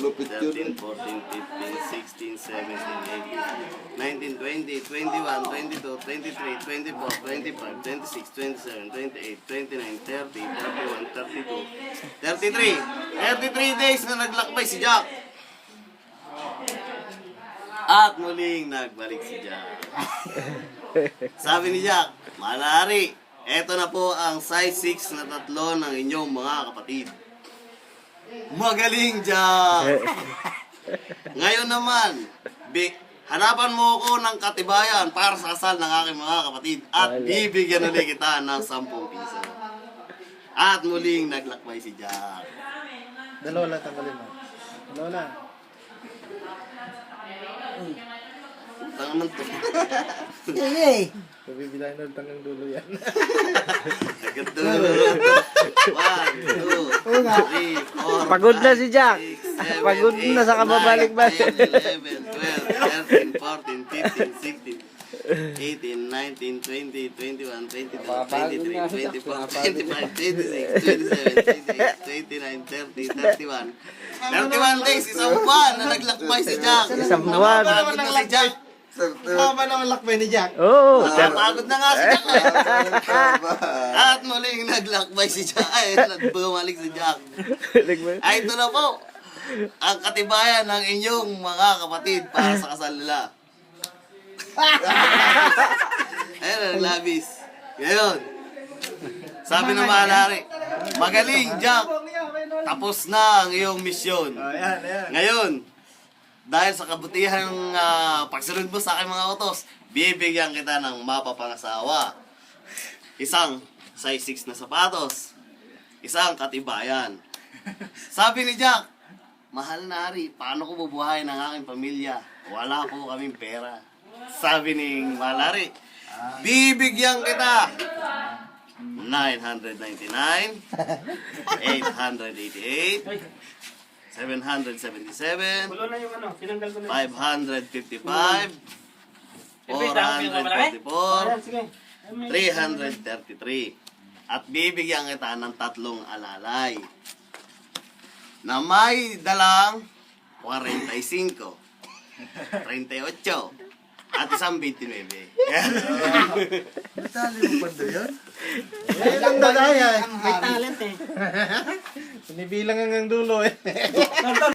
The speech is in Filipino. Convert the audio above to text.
Malupit yun. 13, 14, 15, 16, 17, 18, 19, 20, 21, 22, 23, 24, 25, 26, 27, 28, 29, 30, 31, 32, 33. 33 days na naglakbay si Jack. At muling nagbalik si Jack. Sabi ni Jack, Manari, eto na po ang size 6 na tatlo ng inyong mga kapatid. Magaling, Jack! Ngayon naman, hanapan mo ako ng katibayan para sa kasal ng aking mga kapatid at bibigyan ulit kita ng 10 piso. At muling naglakbay si Jack. Dalawa lang tanggalin mo. Dalawa lang. Tanga man to. Sige. Pabibilahin na utang ng dulo yan. Nagkatulo. 1, 2, 3, 4, Pagod na si Jack. 6, 7, Pagod na sa kababalik-balik. 11, 12, 13, 14, 15, 16, 18, 19, 20, 21, 22, 23, 24, 25, 26, 27, 28, 29, 30, 31. 31 days, isang buwan na naglakbay si Jack. Isang buwan. Napapagod na si Jack. Tama naman lakbay ni Jack. Oo. Napapagod na nga si Jack. At muling naglakbay si Jack. Ay, bumalik si Jack. Ay, ito na po ang katibayan ng inyong mga kapatid para sa kasal nila. Ayun, ang labis. Ngayon, sabi ng malari, magaling, Jack. Tapos na ang iyong misyon. Ngayon, dahil sa kabutihan ng pagsunod mo sa aking mga utos, bibigyan kita ng mapapangasawa. Isang size 6 na sapatos. Isang katibayan. Sabi ni Jack, mahal na Hari, paano ko bubuhayin ang aking pamilya? Wala po kaming pera. Sabi ni Malari, bibigyan kita 999, 888, 777, Tulo na yung ano, tinanggal ko na. 555, Ayan, 444, sige. 333. At bibigyan kita ng 3 alalay na may dalang 45, 38, at isang 29. Tali mo pa doon yun? Ilang dadaya. May talent eh. Sinibilang hanggang dulo eh.